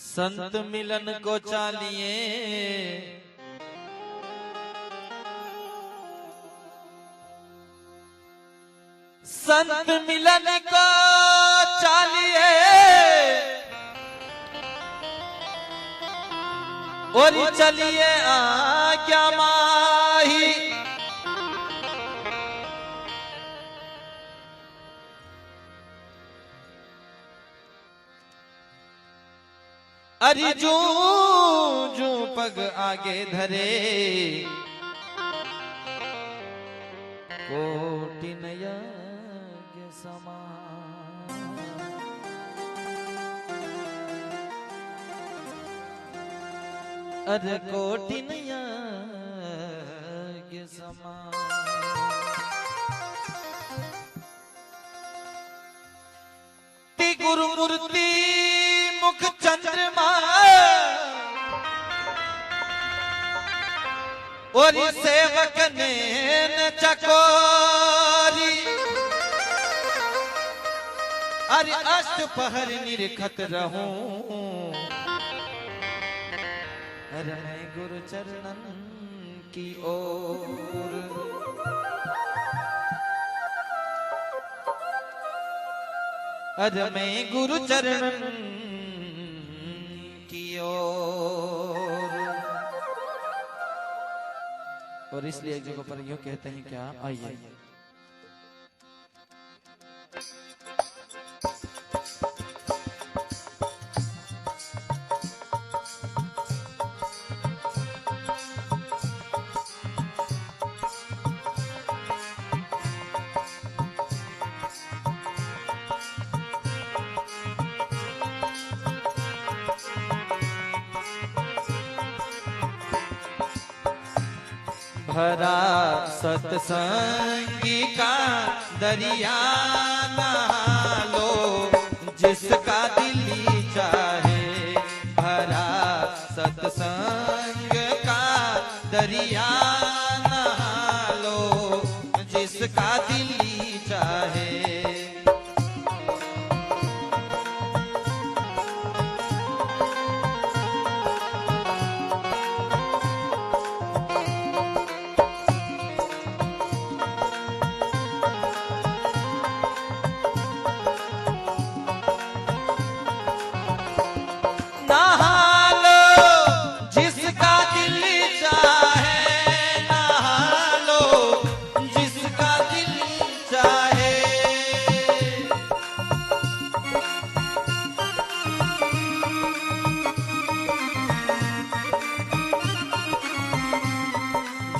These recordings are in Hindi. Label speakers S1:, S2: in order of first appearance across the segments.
S1: संत मिलन को चालिए संत मिलन को चालिए और चलिए आज्ञा माही अरे जो जो पग आगे धरे कोटि यज्ञ समान। अरे कोटि यज्ञ समान। ती गुरु मूर्ति मुख चंद्रमा और सेवक ने चकोरी। अरे अष्ट पहर निरखत रहूं अरे मैं गुरु चरणन की ओर। अरे मैं गुरु चरणन की ओर। और इसलिए एक जगह पर यूं कहते हैं क्या, आइए भरा सत्संगी का दरिया नहा लो जिसका दिल चाहे। भरा सत्संग का दरिया नहा लो जिसका दिल चाहे।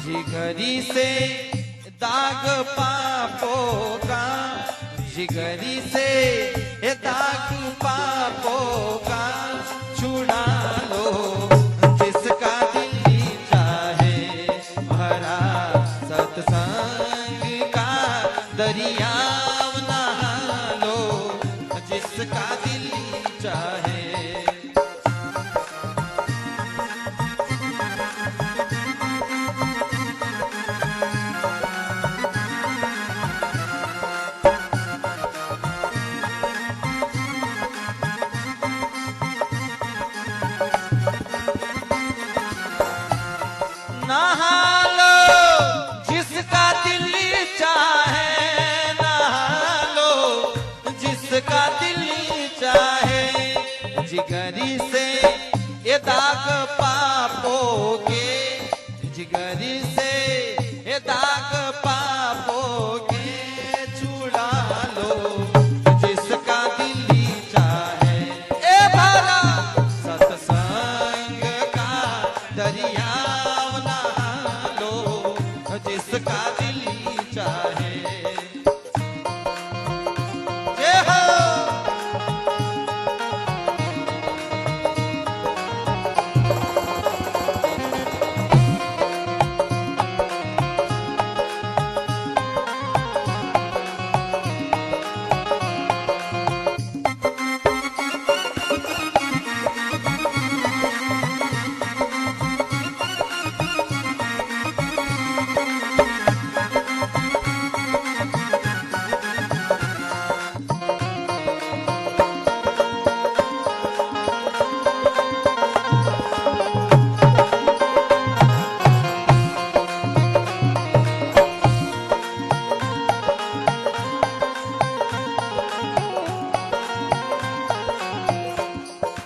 S1: जिगरी से दाग पापों का, जिगरी से दाग पापों का छुड़ा लो जिसका दिल चाहे। भरा सत्संग का दरिया नहा लो जिसका दिल चाहे। नहा लो जिसका दिल चाहे, नहा लो जिसका दिल चाहे। जिगरी से ये दाग पापों के, जिगरी से ये दाग पापों के छुड़ा लो जिसका दिल चाहे। ए भरा सत्संग का दरिया जिसका दिल चाहे। जय हो।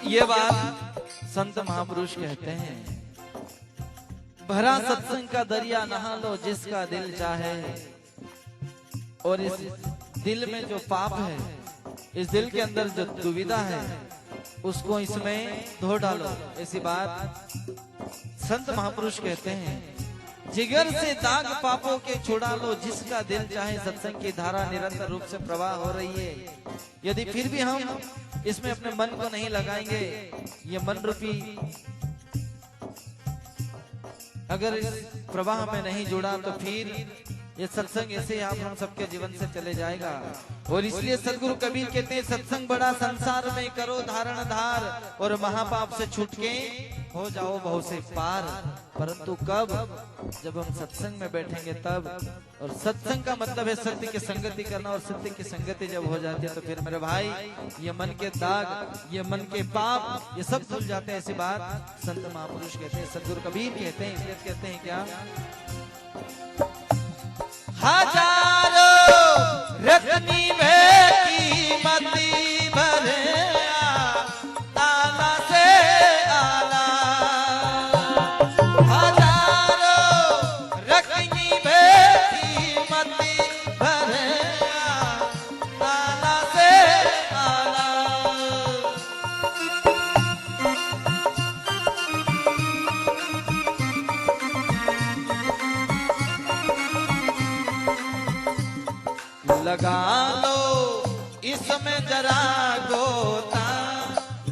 S1: ये बात संत महापुरुष कहते हैं, भरा सत्संग का दरिया नहा लो जिसका दिल चाहे, और इस दिल में जो पाप है, इस दिल के अंदर जो दुविधा है, उसको इसमें धो डालो। ऐसी बात संत महापुरुष कहते हैं, जिगर से दाग पापों के छुड़ा लो जिसका दिल चाहे। सत्संग की धारा निरंतर रूप से प्रवाह हो रही है, यदि फिर भी हम इसमें अपने मन को नहीं लगाएंगे, ये मन रूपी अगर इस प्रवाह में नहीं जुड़ा, तो फिर ये सत्संग ऐसे आप हम सबके जीवन से चले जाएगा। और इसलिए सदगुरु कबीर कहते हैं, सत्संग बड़ा संसार में करो धारण धार, और महापाप से छूट के हो जाओ बहु से पार। परंतु कब? जब हम सत्संग में बैठेंगे तब। और सत्संग का मतलब है सत्य की संगति करना, और सत्य की संगति जब हो जाती है तो फिर मेरे भाई ये मन के दाग, ये मन के पाप, ये सब धुल जाते हैं। ऐसी बात संत महापुरुष कहते हैं, सदगुरु कबीर कहते हैं। इसलिए कहते हैं क्या, हजारों रत्नी में कीमती भरे आला से आला, हजारों रत्नी में कीमती भरे आला से आला। लगा लो इसमें जरा गोता,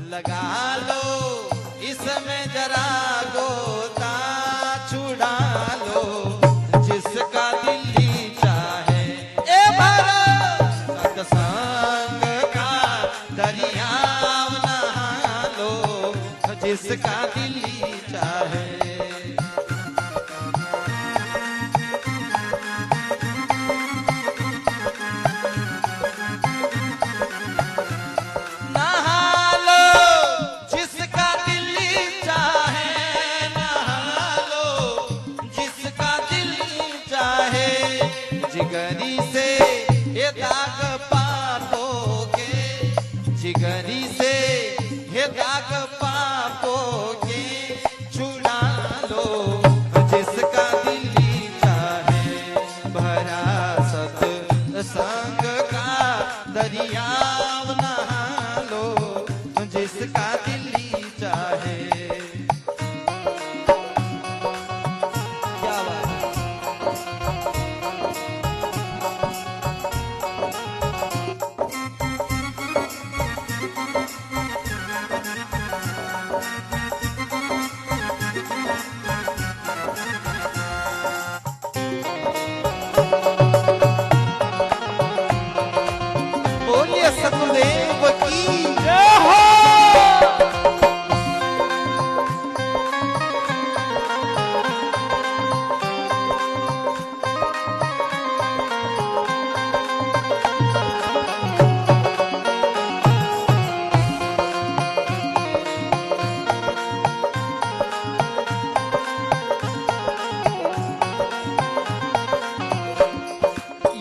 S1: लगा लो इसमें जरा गोता, छुड़ा लो जिसका दिल चाहे। ए भरा सत्संग का दरियाव नहा लो जिसका दिल चाहे। जिगरी से ये दाग पापोगे, जिगरी से ये दाग पापोगे, छुड़ा लो जिसका दिल चाहे। भरा सत्संग का दरियाव नहा लो जिसका दिल चाहे। सतगुरुदेव की जय हो।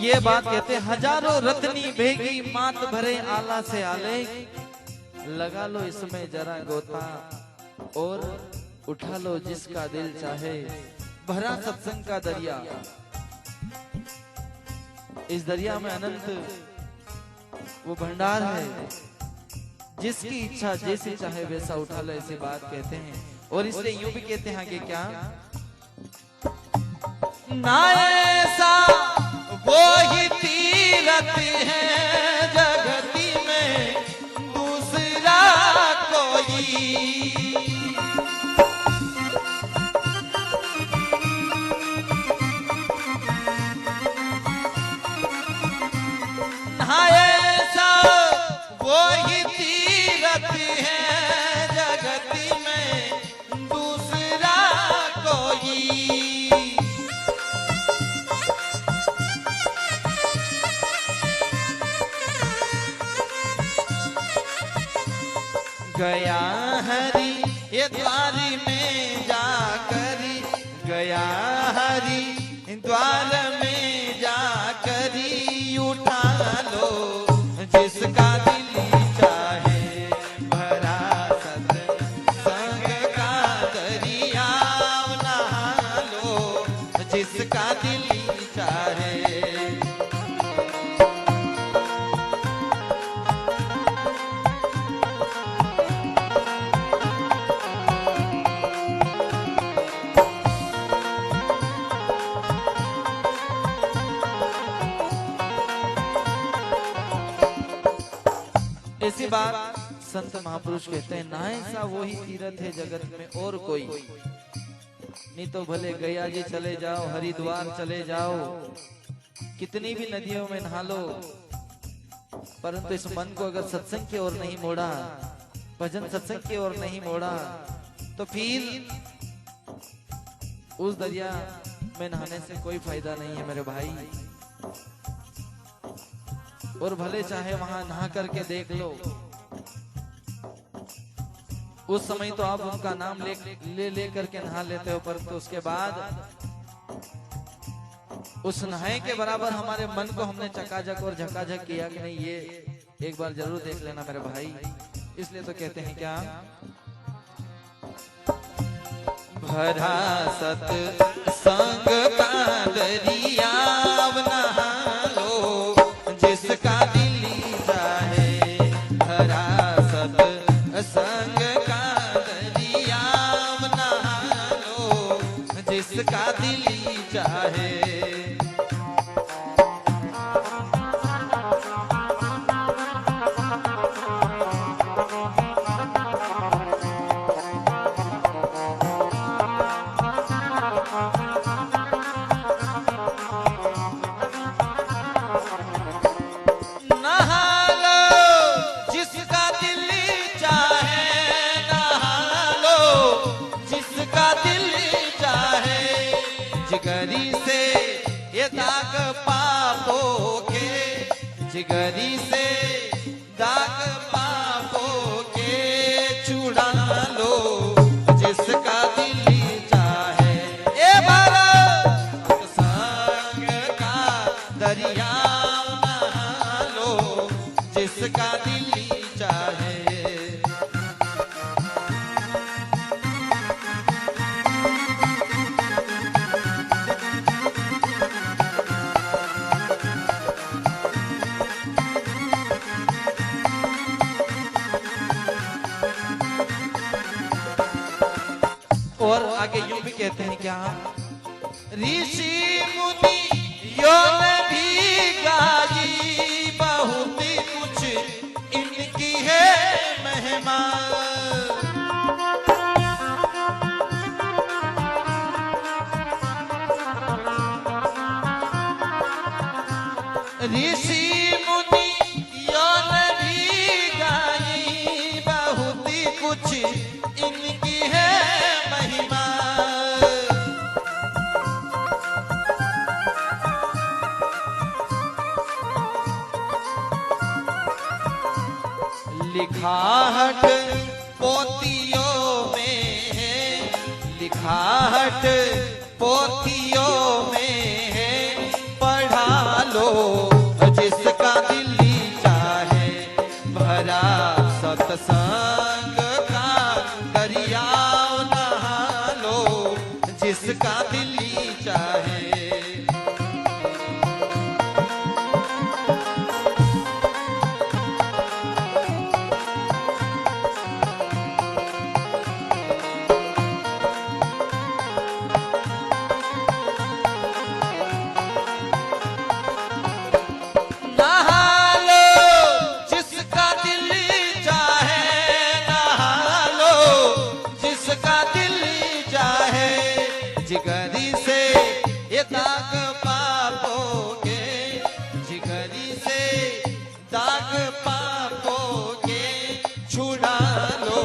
S1: ये बात कहते, हजारों रत्नी भेगी मात भरे आला से आले, लगा लो इसमें जरा गोता, और उठा लो जिसका दिल चाहे। भरा सत्संग का दरिया, इस दरिया में अनंत वो भंडार है, जिसकी इच्छा जैसे चाहे वैसा उठा लो, ऐसी बात कहते हैं। और इसलिए यूं भी कहते हैं आगे क्या, ना ऐसा वो ही तीरथ है जगती में दूसरा कोई, ना ऐसा वो ही तीरथ है जगती में दूसरा कोई। गया हरि ये द्वारी में जाकरी, गया हरि द्वार में जाकरी, उठा लो जिसका दिल चाहे। भरा संत महापुरुष कहते हैं ना ऐसा वही तीर्थ है जगत में और कोई नहीं। तो भले गया जी चले जाओ, हरिद्वार चले जाओ, कितनी भी नदियों में नहा लो, परंतु इस मन को अगर सत्संग की ओर नहीं मोड़ा, भजन सत्संग की ओर नहीं मोड़ा, तो फिर उस दरिया में नहाने से कोई फायदा नहीं है मेरे भाई। और भले चाहे वहां नहा करके देख लो, उस समय तो आप उनका नाम ले करके नहा लेते हो, परंतु उसके बाद उस नहाए के बराबर हमारे मन को हमने चकाचक और झकाझक किया कि नहीं, ये एक बार जरूर देख लेना मेरे भाई। इसलिए तो कहते हैं क्या, भरा सत्संग का दरिया नहा लो जिसका दिल चाहे, भरा सत्संग का दरिया नहा लो जिसका दिल चाहे। जिगरी से ये दाग पापों के, जिगरी से दाग पापों के छुड़ा लो जिसका दिल चाहे। ए भारत संग का दरिया नहा लो जिसका दिल चाहे। और आगे यूं भी कहते हैं क्या, ऋषि मुनि यों भी गाई बहुत कुछ इनकी है महिमा। ऋषि मुनि यों भी गाई बहुत कुछ इनकी है महिमा। लिखाहट पोतियों में है, लिखाहट पोतियों में है, पढ़ा लो जिसका दिल चाहे। भरा सत्संग का दरिया नहा लो जिसका दिल चाहे। जिगरी से ये दाग पापोगे, जिगरी से दाग पापोगे छुड़ा लो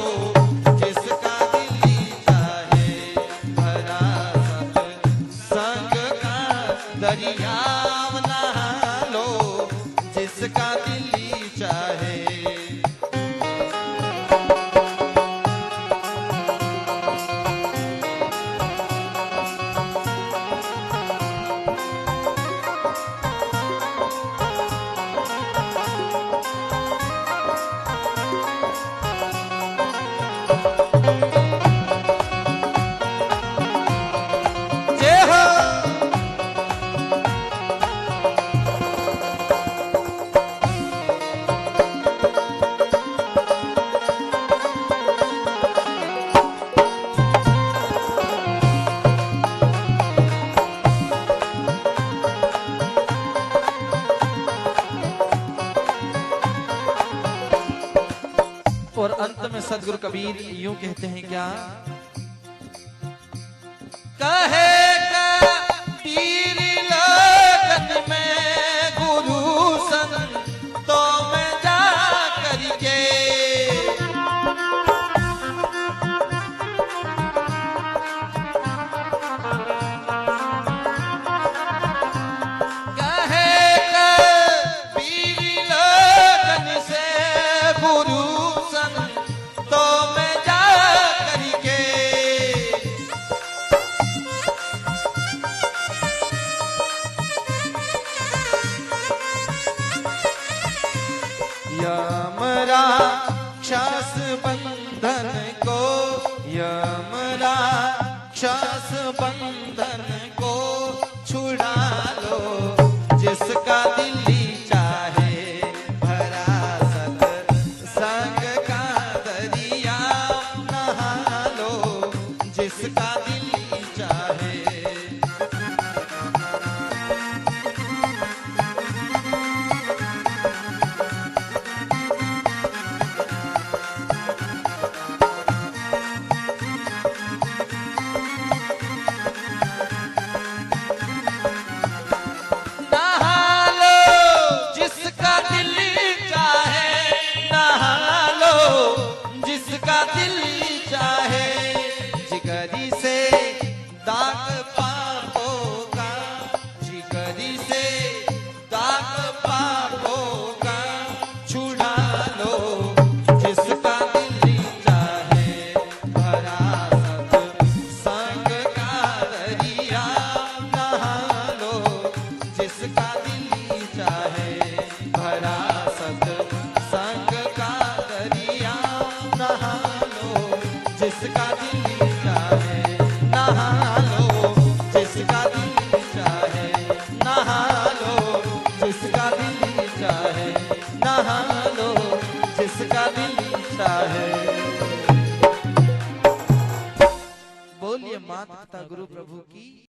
S1: जिसका दिल चाहे। भरा सत्संग का दरिया नहा लो जिसका दिल चाहे। और सदगुरु कबीर यूं कहते हैं क्या, कहे कबीर लगन में गुरु संतों में जा करके, यमराक्षस बंधन को, यमराक्षस बंधन को छुड़ा लो, जिसका दिल्ली चाहे भरा सत्संग का दरिया नहा लो, जिसका दिल्ली चाहे। जिगरी से दाग पापों का, जिगरी से दाग पापों का छुड़ा लो, जिसका दिल्ली चाहे भरा सत्संग का दरिया नहा लो, जिसका दिल्ली चाहे भरा सत्संग का दरिया नहा लो, जिसका दिल्ली चाहे नहा लो, जिसका दिल्ली चाहे नहा लो, जिसका दिल्ली चाहे नहा लो, जिसका दिल्ली चाहे। बोलिए माता पिता गुरु प्रभु की।